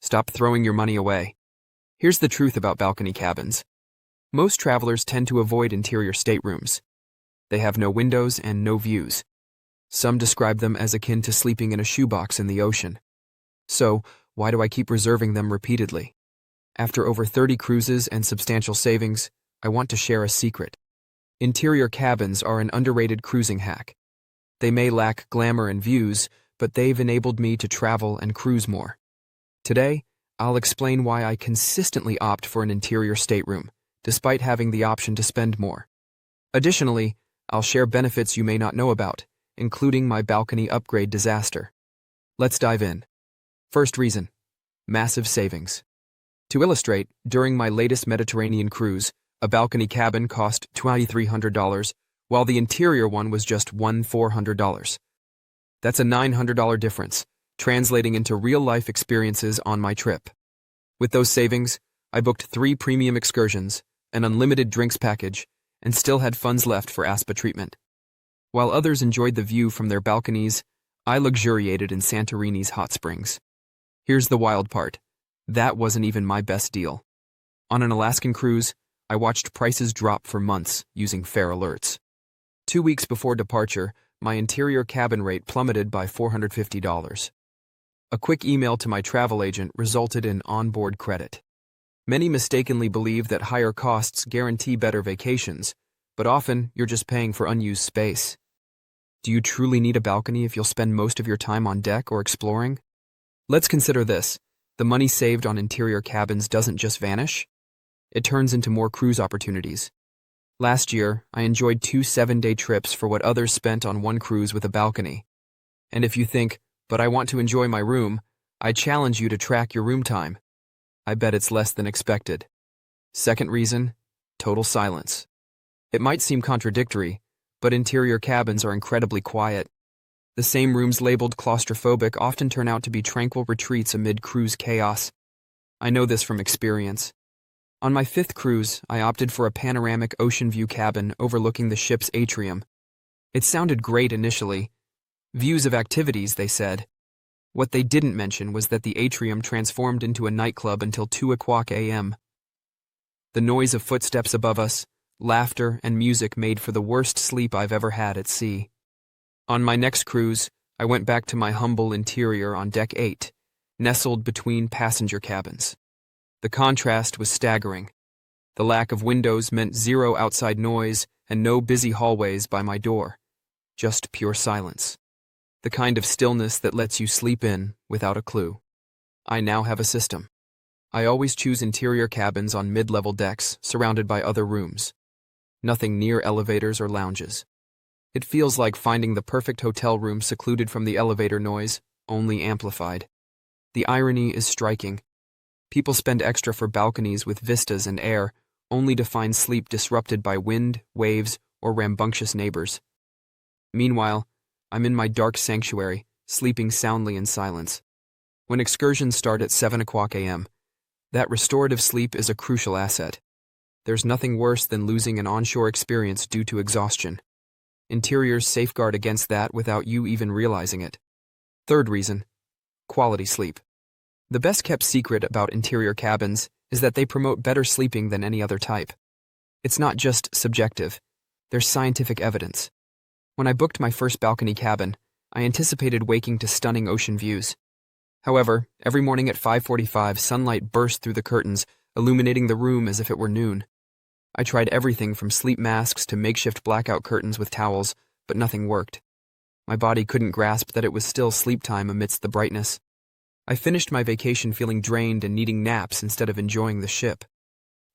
Stop throwing your money away. Here's the truth about balcony cabins. Most travelers tend to avoid interior staterooms. They have no windows and no views. Some describe them as akin to sleeping in a shoebox in the ocean. So, why do I keep reserving them repeatedly? After over 30 cruises and substantial savings, I want to share a secret. Interior cabins are an underrated cruising hack. They may lack glamour and views, but they've enabled me to travel and cruise more. Today, I'll explain why I consistently opt for an interior stateroom, despite having the option to spend more. Additionally, I'll share benefits you may not know about, including my balcony upgrade disaster. Let's dive in. First reason: massive savings. To illustrate, during my latest Mediterranean cruise, a balcony cabin cost $2,300, while the interior one was just $1,400. That's a $900 difference, translating into real-life experiences on my trip. With those savings, I booked 3 premium excursions, an unlimited drinks package, and still had funds left for ASPA treatment. While others enjoyed the view from their balconies, I luxuriated in Santorini's hot springs. Here's the wild part: that wasn't even my best deal. On an Alaskan cruise, I watched prices drop for months using fare alerts. 2 weeks before departure, my interior cabin rate plummeted by $450. A quick email to my travel agent resulted in onboard credit. Many mistakenly believe that higher costs guarantee better vacations, but often you're just paying for unused space. Do you truly need a balcony if you'll spend most of your time on deck or exploring? Let's consider this: the money saved on interior cabins doesn't just vanish. It turns into more cruise opportunities. Last year, I enjoyed 2 7-day trips for what others spent on one cruise with a balcony. And if you think, but I want to enjoy my room, I challenge you to track your room time. I bet it's less than expected. Second reason: total silence. It might seem contradictory, but interior cabins are incredibly quiet. The same rooms labeled claustrophobic often turn out to be tranquil retreats amid cruise chaos. I know this from experience. On my 5th cruise, I opted for a panoramic ocean view cabin overlooking the ship's atrium. It sounded great initially. Views of activities, they said. What they didn't mention was that the atrium transformed into a nightclub until 2:00 a.m. The noise of footsteps above us, laughter, and music made for the worst sleep I've ever had at sea. On my next cruise, I went back to my humble interior on Deck 8, nestled between passenger cabins. The contrast was staggering. The lack of windows meant zero outside noise and no busy hallways by my door. Just pure silence. The kind of stillness that lets you sleep in without a clue. I now have a system. I always choose interior cabins on mid-level decks surrounded by other rooms. Nothing near elevators or lounges. It feels like finding the perfect hotel room secluded from the elevator noise, only amplified. The irony is striking. People spend extra for balconies with vistas and air, only to find sleep disrupted by wind, waves, or rambunctious neighbors. Meanwhile, I'm in my dark sanctuary, sleeping soundly in silence. When excursions start at 7:00 a.m., that restorative sleep is a crucial asset. There's nothing worse than losing an onshore experience due to exhaustion. Interiors safeguard against that without you even realizing it. Third reason: quality sleep. The best-kept secret about interior cabins is that they promote better sleeping than any other type. It's not just subjective. There's scientific evidence. When I booked my first balcony cabin, I anticipated waking to stunning ocean views. However, every morning at 5:45, sunlight burst through the curtains, illuminating the room as if it were noon. I tried everything from sleep masks to makeshift blackout curtains with towels, but nothing worked. My body couldn't grasp that it was still sleep time amidst the brightness. I finished my vacation feeling drained and needing naps instead of enjoying the ship.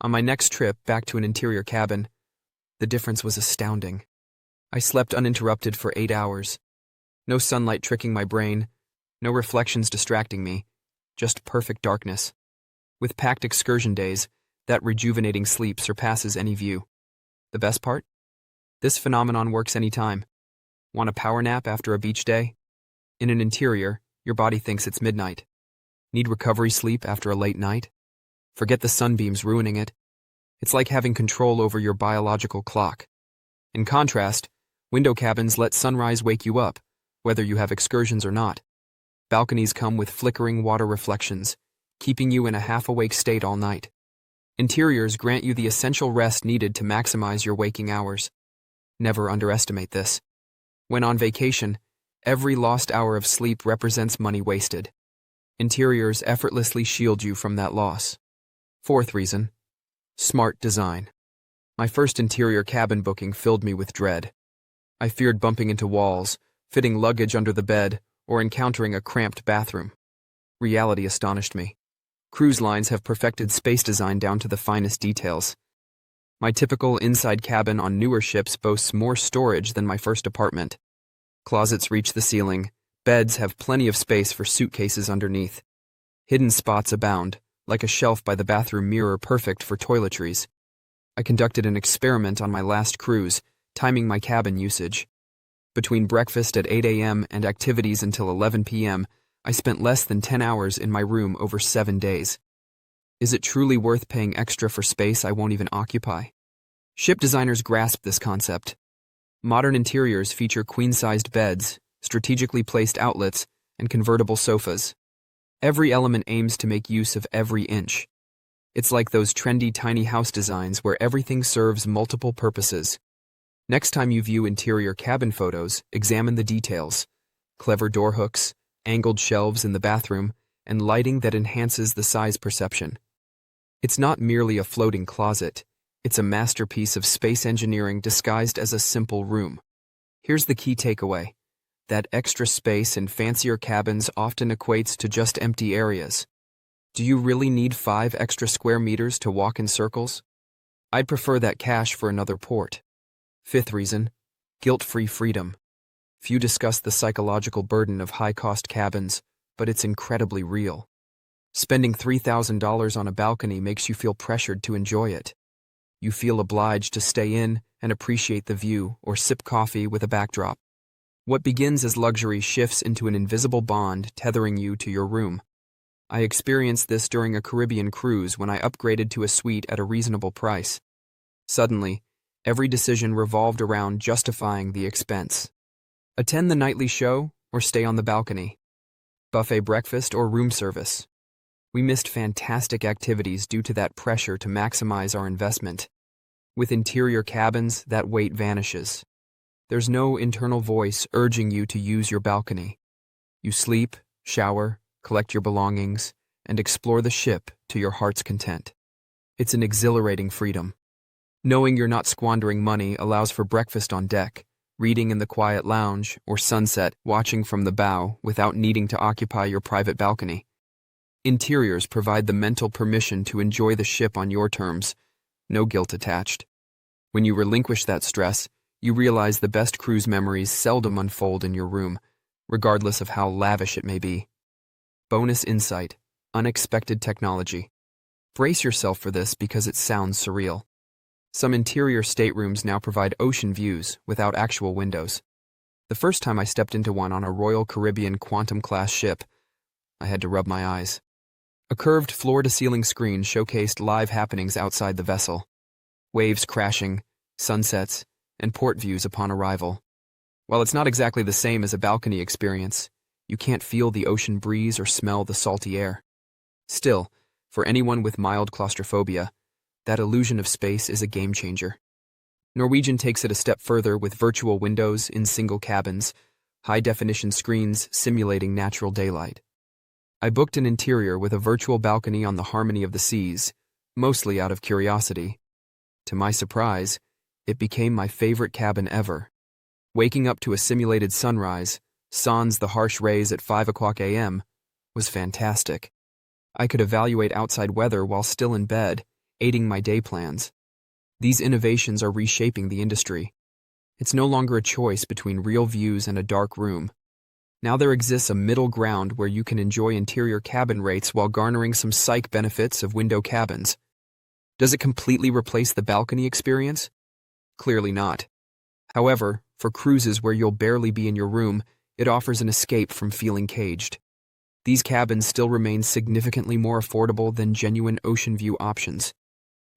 On my next trip back to an interior cabin, the difference was astounding. I slept uninterrupted for 8 hours. No sunlight tricking my brain, no reflections distracting me, just perfect darkness. With packed excursion days, that rejuvenating sleep surpasses any view. The best part? This phenomenon works anytime. Want a power nap after a beach day? In an interior, your body thinks it's midnight. Need recovery sleep after a late night? Forget the sunbeams ruining it. It's like having control over your biological clock. In contrast, window cabins let sunrise wake you up, whether you have excursions or not. Balconies come with flickering water reflections, keeping you in a half-awake state all night. Interiors grant you the essential rest needed to maximize your waking hours. Never underestimate this. When on vacation, every lost hour of sleep represents money wasted. Interiors effortlessly shield you from that loss. Fourth reason: smart design. My first interior cabin booking filled me with dread. I feared bumping into walls, fitting luggage under the bed, or encountering a cramped bathroom. Reality astonished me. Cruise lines have perfected space design down to the finest details. My typical inside cabin on newer ships boasts more storage than my first apartment. Closets reach the ceiling, beds have plenty of space for suitcases underneath. Hidden spots abound, like a shelf by the bathroom mirror perfect for toiletries. I conducted an experiment on my last cruise, timing my cabin usage. Between breakfast at 8 a.m. and activities until 11 p.m., I spent less than 10 hours in my room over 7 days. Is it truly worth paying extra for space I won't even occupy? Ship designers grasp this concept. Modern interiors feature queen-sized beds, strategically placed outlets, and convertible sofas. Every element aims to make use of every inch. It's like those trendy tiny house designs where everything serves multiple purposes. Next time you view interior cabin photos, examine the details. Clever door hooks, angled shelves in the bathroom, and lighting that enhances the size perception. It's not merely a floating closet. It's a masterpiece of space engineering disguised as a simple room. Here's the key takeaway: that extra space in fancier cabins often equates to just empty areas. Do you really need 5 extra square meters to walk in circles? I'd prefer that cash for another port. Fifth reason: guilt-free freedom. Few discuss the psychological burden of high-cost cabins, but it's incredibly real. Spending $3,000 on a balcony makes you feel pressured to enjoy it. You feel obliged to stay in and appreciate the view or sip coffee with a backdrop. What begins as luxury shifts into an invisible bond tethering you to your room. I experienced this during a Caribbean cruise when I upgraded to a suite at a reasonable price. Suddenly, every decision revolved around justifying the expense. Attend the nightly show or stay on the balcony. Buffet breakfast or room service. We missed fantastic activities due to that pressure to maximize our investment. With interior cabins, that weight vanishes. There's no internal voice urging you to use your balcony. You sleep, shower, collect your belongings, and explore the ship to your heart's content. It's an exhilarating freedom. Knowing you're not squandering money allows for breakfast on deck, reading in the quiet lounge, or sunset watching from the bow without needing to occupy your private balcony. Interiors provide the mental permission to enjoy the ship on your terms, no guilt attached. When you relinquish that stress, you realize the best cruise memories seldom unfold in your room, regardless of how lavish it may be. Bonus insight: unexpected technology. Brace yourself for this because it sounds surreal. Some interior staterooms now provide ocean views without actual windows. The first time I stepped into one on a Royal Caribbean Quantum-class ship, I had to rub my eyes. A curved floor-to-ceiling screen showcased live happenings outside the vessel. Waves crashing, sunsets, and port views upon arrival. While it's not exactly the same as a balcony experience, you can't feel the ocean breeze or smell the salty air. Still, for anyone with mild claustrophobia, that illusion of space is a game-changer. Norwegian takes it a step further with virtual windows in single cabins, high-definition screens simulating natural daylight. I booked an interior with a virtual balcony on the Harmony of the Seas, mostly out of curiosity. To my surprise, it became my favorite cabin ever. Waking up to a simulated sunrise, sans the harsh rays at 5 o'clock a.m., was fantastic. I could evaluate outside weather while still in bed, aiding my day plans. These innovations are reshaping the industry. It's no longer a choice between real views and a dark room. Now there exists a middle ground where you can enjoy interior cabin rates while garnering some psych benefits of window cabins. Does it completely replace the balcony experience? Clearly not. However, for cruises where you'll barely be in your room, it offers an escape from feeling caged. These cabins still remain significantly more affordable than genuine ocean view options.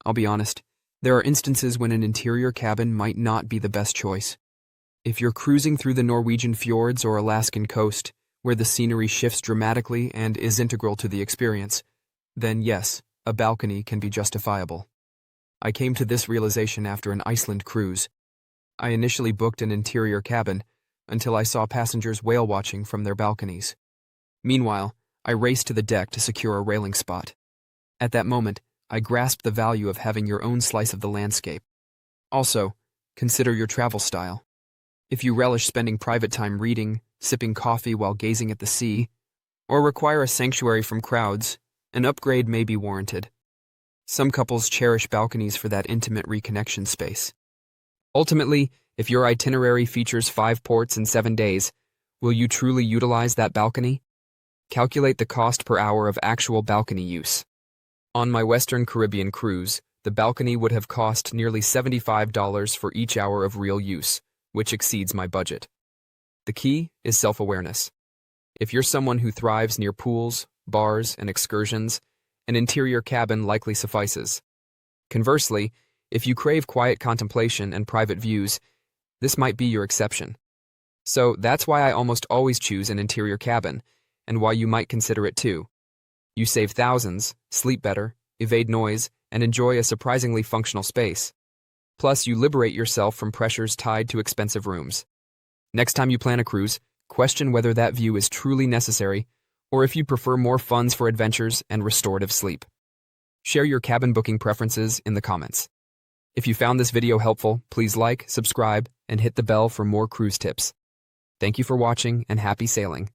I'll be honest, there are instances when an interior cabin might not be the best choice. If you're cruising through the Norwegian fjords or Alaskan coast, where the scenery shifts dramatically and is integral to the experience, then yes, a balcony can be justifiable. I came to this realization after an Iceland cruise. I initially booked an interior cabin until I saw passengers whale watching from their balconies. Meanwhile, I raced to the deck to secure a railing spot. At that moment, I grasped the value of having your own slice of the landscape. Also, consider your travel style. If you relish spending private time reading, sipping coffee while gazing at the sea, or require a sanctuary from crowds, an upgrade may be warranted. Some couples cherish balconies for that intimate reconnection space. Ultimately, if your itinerary features 5 ports in 7 days, will you truly utilize that balcony? Calculate the cost per hour of actual balcony use. On my Western Caribbean cruise, the balcony would have cost nearly $75 for each hour of real use, which exceeds my budget. The key is self-awareness. If you're someone who thrives near pools, bars, and excursions, an interior cabin likely suffices. Conversely, if you crave quiet contemplation and private views, this might be your exception. So that's why I almost always choose an interior cabin, and why you might consider it too. You save thousands, sleep better, evade noise, and enjoy a surprisingly functional space. Plus, you liberate yourself from pressures tied to expensive rooms. Next time you plan a cruise, question whether that view is truly necessary, or if you prefer more funds for adventures and restorative sleep. Share your cabin booking preferences in the comments. If you found this video helpful, please like, subscribe, and hit the bell for more cruise tips. Thank you for watching and happy sailing.